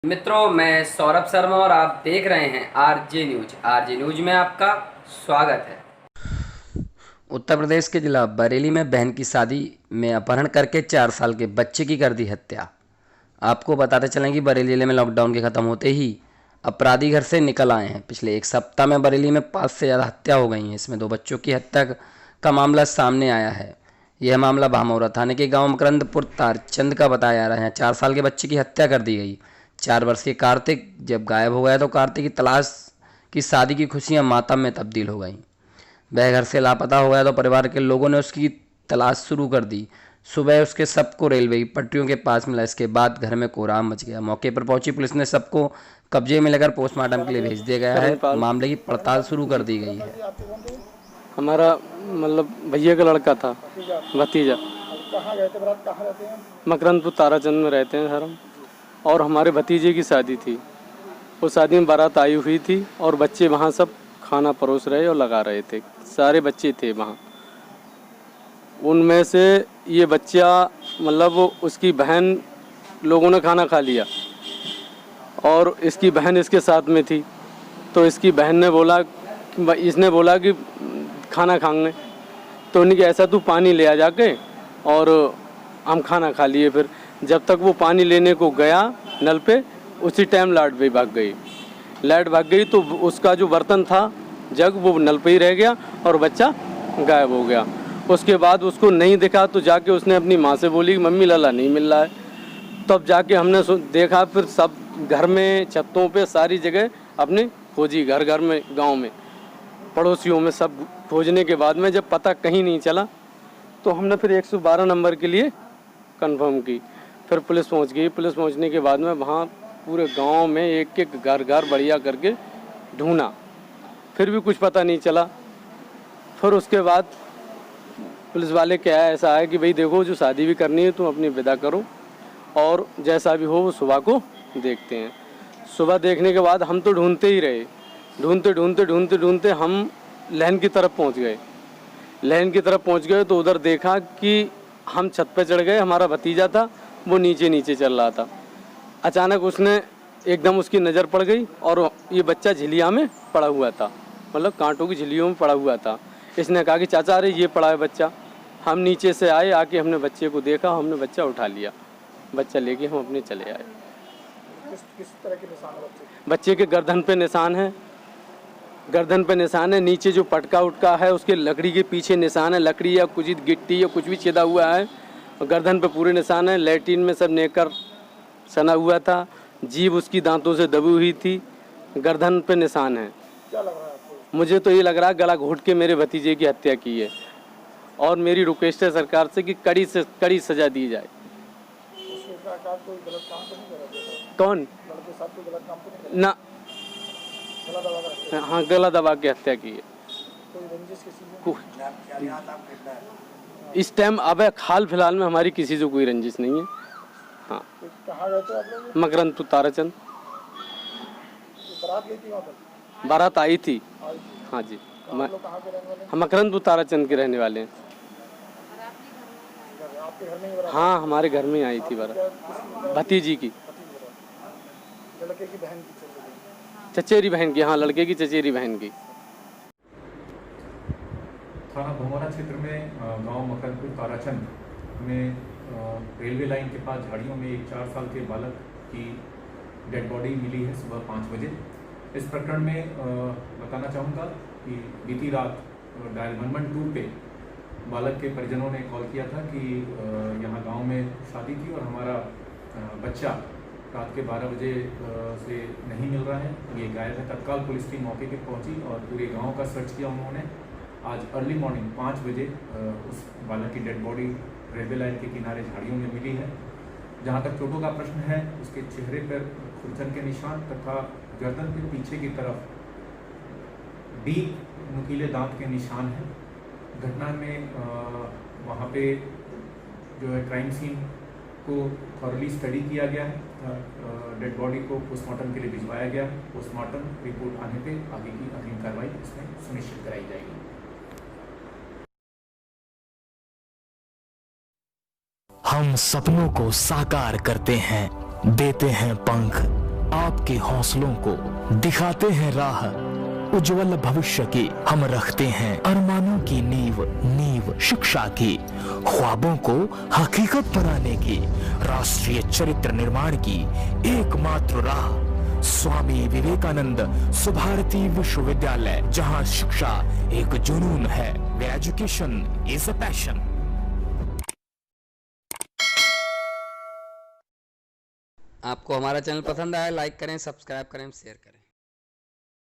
मित्रों, मैं सौरभ शर्मा और आप देख रहे हैं आरजे न्यूज। आरजे न्यूज में आपका स्वागत है। उत्तर प्रदेश के जिला बरेली में बहन की शादी में अपहरण करके 4 साल के बच्चे की कर दी हत्या। आपको बताते चलें कि बरेली जिले में लॉकडाउन के ख़त्म होते ही अपराधी घर से निकल आए हैं। पिछले एक सप्ताह में बरेली में 5 से ज़्यादा हत्या हो गई हैं। इसमें 2 बच्चों की हत्या का मामला सामने आया है। यह मामला भामौरा थाने के गांव मकरंदपुर तारचंद का बताया जा रहा है। 4 साल के बच्चे की हत्या कर दी गई। 4 वर्षीय कार्तिक जब गायब हो गया तो कार्तिक की तलाश की शादी की खुशियां मातम में तब्दील हो गईं। वह घर से लापता हो गया तो परिवार के लोगों ने उसकी तलाश शुरू कर दी। सुबह उसके शव को रेलवे की पटरियों के पास मिला। इसके बाद घर में कोहराम मच गया। मौके पर पहुंची पुलिस ने शव को कब्जे में लेकर पोस्टमार्टम के लिए भेज दिया गया है। मामले की पड़ताल शुरू कर दी गई है। हमारा मतलब भैया का लड़का था, भतीजा। कहाँ गए थे बारात? कहाँ रहते हैं? मकरंदपुर ताराचंद में रहते हैं सर हम। और हमारे भतीजे की शादी थी। वो शादी में बारात आई हुई थी और बच्चे वहाँ सब खाना परोस रहे और लगा रहे थे। सारे बच्चे थे वहाँ। उनमें से ये बच्चा मतलब उसकी बहन, लोगों ने खाना खा लिया और इसकी बहन इसके साथ में थी। तो इसकी बहन ने बोला, इसने बोला कि खाना खाएंगे। तो उन्हें कि ऐसा तू पानी ले आ जाके, और हम खाना खा लिए। फिर जब तक वो पानी लेने को गया नल पे, उसी टाइम लाइट भी भाग गई। लाइट भाग गई तो उसका जो बर्तन था, जग, वो नल पे ही रह गया और बच्चा गायब हो गया। उसके बाद उसको नहीं दिखा तो जाके उसने अपनी माँ से बोली कि मम्मी लला नहीं मिल रहा है। तब जाके हमने देखा, फिर सब घर में, छतों पे, सारी जगह अपने खोजी, घर घर में, गांव में, पड़ोसियों में, सब खोजने के बाद में जब पता कहीं नहीं चला तो हमने फिर 112 नंबर के लिए कंफर्म की। फिर पुलिस पहुंच गई। पुलिस पहुंचने के बाद में वहाँ पूरे गांव में एक एक घर घर बढ़िया करके ढूंढा, फिर भी कुछ पता नहीं चला। फिर उसके बाद पुलिस वाले क्या ऐसा है कि भाई देखो, जो शादी भी करनी है तुम अपनी विदा करो और जैसा भी हो वो सुबह को देखते हैं। सुबह देखने के बाद हम तो ढूंढते ही रहे। ढूंढते ढूंढते ढूंढते ढूंढते हम लहन की तरफ पहुंच गए। लहन की तरफ पहुंच गए तो उधर देखा कि हम छत पे चढ़ गए। हमारा भतीजा था, वो नीचे नीचे चल रहा था। अचानक उसने एकदम उसकी नज़र पड़ गई और ये बच्चा झिलिया में पड़ा हुआ था, मतलब कांटों की झिलियों में पड़ा हुआ था। इसने कहा कि चाचा अरे ये पड़ा है बच्चा। हम नीचे से आए, आके हमने बच्चे को देखा, हमने बच्चा उठा लिया। बच्चा लेके हम अपने चले आए। किस तरह के निशान है बच्चे? बच्चे के गर्दन पे निशान है, गर्दन पे निशान है। नीचे जो पटका उटका है उसके लकड़ी के पीछे निशान है, लकड़ी या कुछ गिट्टी या कुछ भी छिदा हुआ है। और गर्दन पे पूरे निशान है। लैट्रिन में सब नेकर सना हुआ था। जीभ उसकी दांतों से दबी हुई थी। गर्दन पे निशान है। क्या लग रहा है आपको? मुझे तो ये लग रहा है गला घोट के मेरे भतीजे की हत्या की है। और मेरी रिक्वेस्ट है सरकार से कि कड़ी से कड़ी सजा दी जाए। उसके साथ कोई गलत काम तो नहीं कर रहा था? कौन? लड़के साथ कोई गलत काम तो नहीं कर ना, रहा? गला दबा कर हत्या? हाँ, गला दबा के हत्या की है। कोई रंजिश किसी में? इस टाइम अब हाल फिलहाल में हमारी किसी से कोई रंजिश नहीं है। हाँ। कहाँ गए थे आप लोग? मकरंदपुर ताराचंद। बारात गई थी वहाँ पर? बारात आई थी। आई थी। हाँ जी। आप लोग कहाँ के रहने वाले हैं? हम मकरंदपुर ताराचंद के रहने वाले हैं। आपके घर में ही बारात? हाँ, हमारे घर में आई थी बारात, भतीजी की, लड़के की बहन की चल रही? चचेरी बहन की। हाँ, लड़के की चचेरी बहन की। थाना भमौरा क्षेत्र में गांव मकरंदपुर ताराचंद में रेलवे लाइन के पास झाड़ियों में एक 4 साल के बालक की डेड बॉडी मिली है सुबह 5 बजे। इस प्रकरण में बताना चाहूँगा कि बीती रात डायल 112 पे बालक के परिजनों ने कॉल किया था कि यहाँ गांव में शादी थी और हमारा बच्चा रात के 12 बजे से नहीं मिल रहा है, ये गायब है। तत्काल पुलिस टीम मौके पर पहुंची और पूरे गांव का सर्च किया उन्होंने। आज अर्ली मॉर्निंग 5 बजे उस बालक की डेड बॉडी रेलवे लाइन के किनारे झाड़ियों में मिली है। जहाँ तक चोटों का प्रश्न है, उसके चेहरे पर खुरचन के निशान तथा गर्दन के पीछे की तरफ डीप नुकीले दांत के निशान हैं। घटना में वहाँ पे जो है क्राइम सीन को थॉरली स्टडी किया गया है। डेड बॉडी को पोस्टमार्टम के लिए भिजवाया गया। पोस्टमार्टम रिपोर्ट आने पे आगे की अग्रिम कार्रवाई इसमें सुनिश्चित कराई जाएगी। हम सपनों को साकार करते हैं, देते हैं पंख, आपके हौसलों को दिखाते हैं राह उज्जवल भविष्य की। हम रखते हैं अरमानों की नींव शिक्षा की, ख्वाबों को हकीकत बनाने की, राष्ट्रीय चरित्र निर्माण की एकमात्र राह स्वामी विवेकानंद सुभारती विश्वविद्यालय, जहां शिक्षा एक जुनून है। Education is a passion. आपको हमारा चैनल पसंद आया, लाइक करें, सब्सक्राइब करें, शेयर करें।